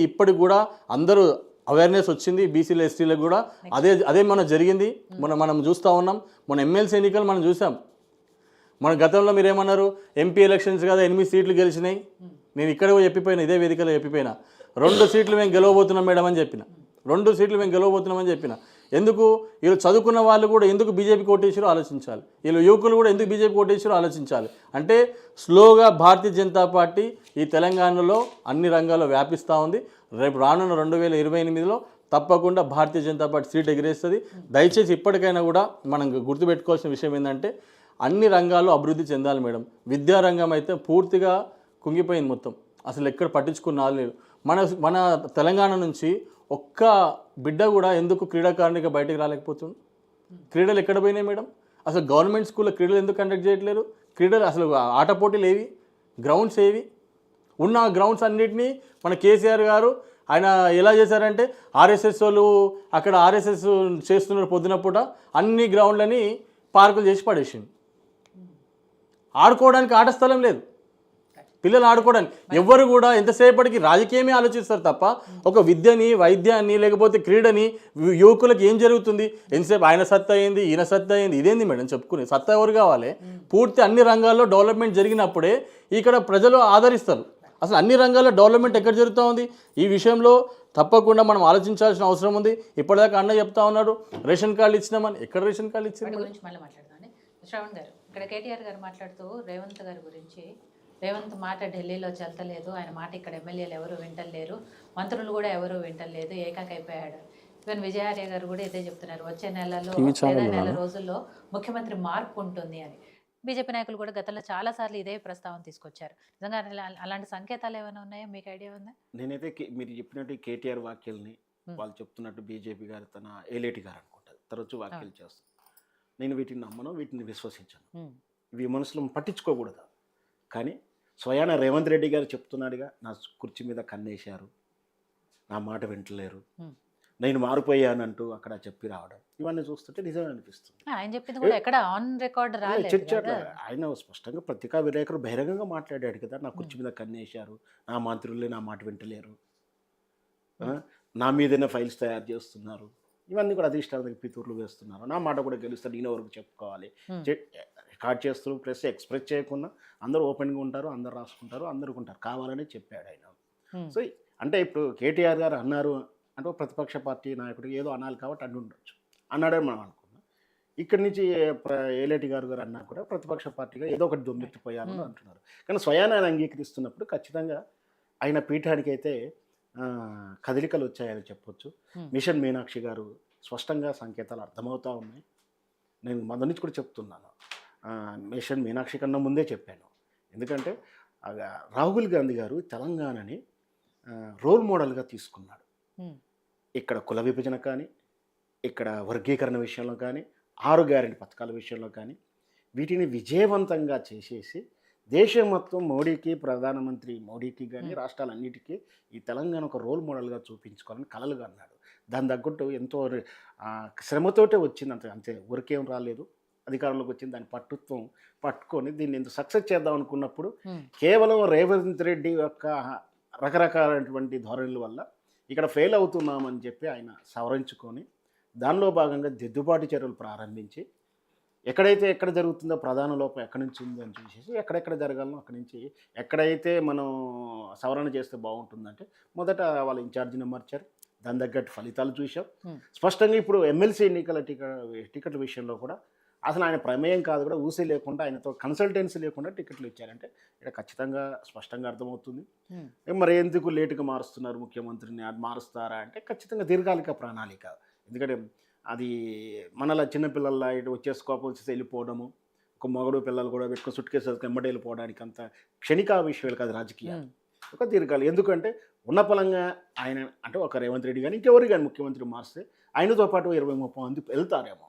ఇప్పటికి కూడా అందరూ అవేర్నెస్ వచ్చింది, బీసీలు ఎస్టీలకు కూడా అదే మన జరిగింది. మనం చూస్తూ ఉన్నాం. మన ఎమ్మెల్సీ ఎన్నికలు మనం చూసాం. మన గతంలో మీరు ఏమన్నారు, ఎంపీ ఎలక్షన్స్ కదా 8 సీట్లు గెలిచినాయి. నేను ఇక్కడ చెప్పిపోయినా, ఇదే వేదికలో చెప్పిపోయినా, 2 సీట్లు మేము గెలవబోతున్నాం మేడం అని చెప్పిన. 2 సీట్లు మేము గెలవబోతున్నామని చెప్పిన. ఎందుకు వీళ్ళు చదువుకున్న వాళ్ళు కూడా ఎందుకు బీజేపీ కోటేశ్వరో ఆలోచించాలి, వీళ్ళు యువకులు కూడా ఎందుకు బీజేపీ కోటేశ్వరో ఆలోచించాలి. అంటే స్లోగా భారతీయ జనతా పార్టీ ఈ తెలంగాణలో అన్ని రంగాల్లో వ్యాపిస్తూ ఉంది. రేపు రానున్న 2028లో తప్పకుండా భారతీయ జనతా పార్టీ సీట్ ఎగిరేస్తుంది. దయచేసి ఇప్పటికైనా కూడా మనం గుర్తుపెట్టుకోవాల్సిన విషయం ఏంటంటే అన్ని రంగాల్లో అభివృద్ధి చెందాలి మేడం. విద్యారంగం అయితే పూర్తిగా కుంగిపోయింది మొత్తం, అసలు ఎక్కడ పట్టించుకున్న లేదు. మన తెలంగాణ నుంచి ఒక్క బిడ్డ కూడా ఎందుకు క్రీడాకారునిగా బయటకు రాలేకపోతుంది? క్రీడలు ఎక్కడ పోయినాయి మేడం? అసలు గవర్నమెంట్ స్కూల్లో క్రీడలు ఎందుకు కండక్ట్ చేయట్లేరు? క్రీడలు అసలు ఆట పోటీలు ఏవి, గ్రౌండ్స్ ఏవి? ఉన్న గ్రౌండ్స్ అన్నిటినీ మన కేసీఆర్ గారు ఆయన ఎలా చేశారంటే ఆర్ఎస్ఎస్ వాళ్ళు అక్కడ ఆర్ఎస్ఎస్ చేస్తున్నారు పొద్దున పూట అన్ని గ్రౌండ్లని పార్కులు చేసి పడేసింది. ఆడుకోవడానికి ఆట స్థలం లేదు, పిల్లలు ఆడుకోవడానికి. ఎవ్వరు కూడా ఎంతసేపటికి రాజకీయమే ఆలోచిస్తారు తప్ప ఒక విద్యని, వైద్యాన్ని, లేకపోతే క్రీడని, యువకులకు ఏం జరుగుతుంది, ఎంతసేపు ఆయన సత్తా అయింది, ఈయన సత్తా అయింది, ఇదేంది మేడం చెప్పుకునే సత్తా ఎవరు కావాలి? పూర్తి అన్ని రంగాల్లో డెవలప్మెంట్ జరిగినప్పుడే ఇక్కడ ప్రజలు ఆదరిస్తారు. అసలు అన్ని రంగాల్లో డెవలప్మెంట్ ఎక్కడ జరుగుతూ ఉంది? ఈ విషయంలో తప్పకుండా మనం ఆలోచించాల్సిన అవసరం ఉంది. ఇప్పటిదాకా అన్న చెప్తా ఉన్నాడు రేషన్ కార్డులు ఇచ్చినామని. ఎక్కడ రేషన్ కార్డులు ఇచ్చిన గురించి మళ్ళీ మాట్లాడదాం. శ్రవణ్ గారు, ఇక్కడ కేటీఆర్ గారు మాట్లాడుతూ రేవంత్ గారి గురించి, రేవంత్ మాట ఢిల్లీలో చెల్తలేదు, ఆయన మాట ఇక్కడ ఎమ్మెల్యేలు ఎవరు వింటలేరు, మంత్రులు కూడా ఎవరు వింటలేదు, ఏకాకైపోయాడు. ఈవెన్ విజయార్య గారు కూడా ఇదే చెప్తున్నారు, వచ్చే నెలలో లేదా నెల రోజుల్లో ముఖ్యమంత్రి మార్పు ఉంటుంది అని. బీజేపీ నాయకులు కూడా గతంలో చాలాసార్లు ఇదే ప్రస్తావన తీసుకొచ్చారు. నిజంగా అలాంటి సంకేతాలు ఏమైనా ఉన్నాయా? మీకు ఐడియా ఉందా? నేనైతే మీరు చెప్పినట్టు కేటీఆర్ వ్యాఖ్యల్ని వాళ్ళు చెప్తున్నట్టు బీజేపీ గారు తన ఏలేటి గారు అనుకుంటారు తరచూ వ్యాఖ్యలు చేస్తారు. నేను వీటిని నమ్మను, వీటిని విశ్వసించాను. ఇవి మనసులో పట్టించుకోకూడదు. కానీ స్వయాన రేవంత్ రెడ్డి గారు చెప్తున్నాడుగా, నా కుర్చీ మీద కన్నేశారు, నా మాట వింటలేరు, నేను మారిపోయానంటూ అక్కడ చెప్పి రావడం, ఇవన్నీ చూస్తుంటే నిజమే అనిపిస్తుంది. ఆయన చెప్పింది కూడా ఎక్కడ ఆన్ రికార్డ్ రాలేదు. ఆయన స్పష్టంగా పత్రికా విలేకరు బహిరంగంగా మాట్లాడాడు కదా, నా కుర్చీ మీద కన్నేశారు, నా మంత్రులే నా మాట వింటలేరు, నా మీదనే ఫైల్స్ తయారు చేస్తున్నారు, ఇవన్నీ కూడా అధిష్టానానికి పితూర్లు వేస్తున్నారు, నా మాట కూడా గెలుస్తారు, నేను వరకు చెప్పుకోవాలి, రికార్డ్ చేస్తూ ప్లస్ ఎక్స్ప్రెస్ చేయకుండా అందరూ ఓపెన్గా ఉంటారు, అందరు రాసుకుంటారు, అందరూ ఉంటారు, కావాలని చెప్పాడు ఆయన. సో అంటే ఇప్పుడు కేటీఆర్ గారు అన్నారు అంటే ప్రతిపక్ష పార్టీ నాయకుడికి ఏదో అనాలి కాబట్టి అండి ఉండొచ్చు, అన్నాడని మనం అనుకున్నాం. ఇక్కడి నుంచి ఏలేటి గారు అన్నా కూడా ప్రతిపక్ష పార్టీగా ఏదో ఒకటి దొమ్మెత్తిపోయాలని అంటున్నారు. కానీ స్వయాన్ని ఆయన అంగీకరిస్తున్నప్పుడు ఖచ్చితంగా ఆయన పీఠానికి అయితే కదలికలు వచ్చాయని చెప్పొచ్చు. మిషన్ మీనాక్షి గారు స్పష్టంగా సంకేతాలు అర్థమవుతూ ఉన్నాయి. నేను మొదటి నుంచి కూడా చెప్తున్నాను, మిషన్ మీనాక్షి కన్నా ముందే చెప్పాను. ఎందుకంటే రాహుల్ గాంధీ గారు తెలంగాణని రోల్ మోడల్గా తీసుకున్నాడు. ఇక్కడ కుల విభజన కానీ, ఇక్కడ వర్గీకరణ విషయంలో కానీ, 6 గ్యారెంటీ పథకాల విషయంలో కానీ వీటిని విజయవంతంగా చేసేసి దేశం మొత్తం మోడీకి, ప్రధానమంత్రి మోడీకి కానీ రాష్ట్రాలన్నిటికీ ఈ తెలంగాణ ఒక రోల్ మోడల్గా చూపించుకోవాలని కలలుగా అన్నాడు. దాని తగ్గట్టు ఎంతో శ్రమతోటే వచ్చింది, అంతే ఊరికేం రాలేదు. అధికారంలోకి వచ్చింది, దాని పట్టుత్వం పట్టుకొని దీన్ని ఎంత సక్సెస్ చేద్దాం అనుకున్నప్పుడు కేవలం రేవంత్ రెడ్డి యొక్క రకరకాలైనటువంటి ధోరణుల వల్ల ఇక్కడ ఫెయిల్ అవుతున్నామని చెప్పి ఆయన సవరించుకొని దానిలో భాగంగా దిద్దుబాటు చర్యలు ప్రారంభించి ఎక్కడ జరుగుతుందో ప్రధాన లోపం ఎక్కడి నుంచి ఉందో అని చూసేసి ఎక్కడెక్కడ జరగాలనో అక్కడి నుంచి ఎక్కడైతే మనం సవరణ చేస్తే బాగుంటుందంటే మొదట వాళ్ళ ఇన్ఛార్జిని మార్చారు, దాని తగ్గట్టు ఫలితాలు చూసాం. స్పష్టంగా ఇప్పుడు ఎమ్మెల్సీ ఎన్నికల టికెట్ల విషయంలో కూడా అసలు ఆయన ప్రమేయం కాదు కూడా, ఊసే లేకుండా ఆయనతో కన్సల్టెన్సీ లేకుండా టికెట్లు ఇచ్చారంటే ఇక్కడ ఖచ్చితంగా స్పష్టంగా అర్థమవుతుంది. మరి ఎందుకు లేటుగా మారుస్తున్నారు ముఖ్యమంత్రిని, అది మారుస్తారా అంటే ఖచ్చితంగా దీర్ఘకాలిక ప్రణాళిక. ఎందుకంటే అది మనలా చిన్నపిల్లల ఇటు వచ్చేసి కోపం వచ్చేసి వెళ్ళిపోవడము, ఒక మగడు పిల్లలు కూడా పెట్టుకుని సుట్కేసి ఎమ్మడి వెళ్ళిపోవడానికి అంత క్షణికా విషయాలు కాదు రాజకీయాలు, ఒక దీర్ఘకాలం. ఎందుకంటే ఉన్న పలంగా ఆయన అంటే ఒక రేవంత్ రెడ్డి కానీ ఇంకెవరు కానీ ముఖ్యమంత్రి మారిస్తే ఆయనతో పాటు 20-30 మంది వెళ్తారేమో,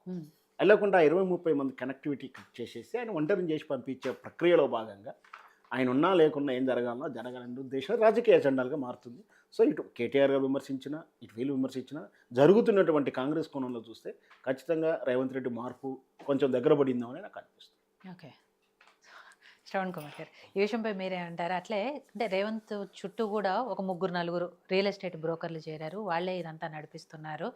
వెళ్ళకుండా 20-30 మంది కనెక్టివిటీ కట్ చేసేసి ఆయన ఒంటరిని చేసి పంపించే ప్రక్రియలో భాగంగా ఆయన ఉన్నా లేకున్నా ఏం జరగాలనే ఉద్దేశం రాజకీయ ఎజెండాలుగా మారుతుంది. సో ఇటు కేటీఆర్ గారు విమర్శించినా, ఇటు వీళ్ళు విమర్శించినా, జరుగుతున్నటువంటి కాంగ్రెస్ కోణంలో చూస్తే ఖచ్చితంగా రేవంత్ రెడ్డి మార్పు కొంచెం దగ్గర పడిందామని నాకు అనిపిస్తుంది. ఓకే. శ్రవణ్ కుమార్ గారు, ఈ విషయంపై మీరే అంటారు. అట్లే అంటే రేవంత్ చుట్టూ కూడా ఒక ముగ్గురు నలుగురు రియల్ ఎస్టేట్ బ్రోకర్లు చేరారు, వాళ్ళే ఇదంతా నడిపిస్తున్నారు,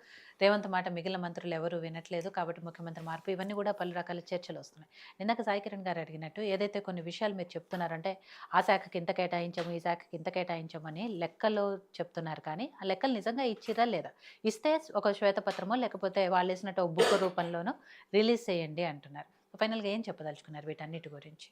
రేవంత్ మాట మిగిలిన మంత్రులు ఎవరు వినట్లేదు కాబట్టి ముఖ్యమంత్రి మార్పు, ఇవన్నీ కూడా పలు రకాల చర్చలు వస్తున్నాయి. ఇందాక సాయి కిరణ్ గారు అడిగినట్టు ఏదైతే కొన్ని విషయాలు మీరు చెప్తున్నారంటే ఆ శాఖకి ఇంత కేటాయించాము, ఈ శాఖకి ఇంత కేటాయించామని లెక్కల్లో చెప్తున్నారు, కానీ ఆ లెక్కలు నిజంగా ఇచ్చిరా లేదా? ఇస్తే ఒక శ్వేతపత్రమో లేకపోతే వాళ్ళు వేసినట్టు ఒక బుక్ రూపంలోనో రిలీజ్ చేయండి అంటున్నారు. ఫైనల్గా ఏం చెప్పదలుచుకున్నారు వీటన్నిటి గురించి?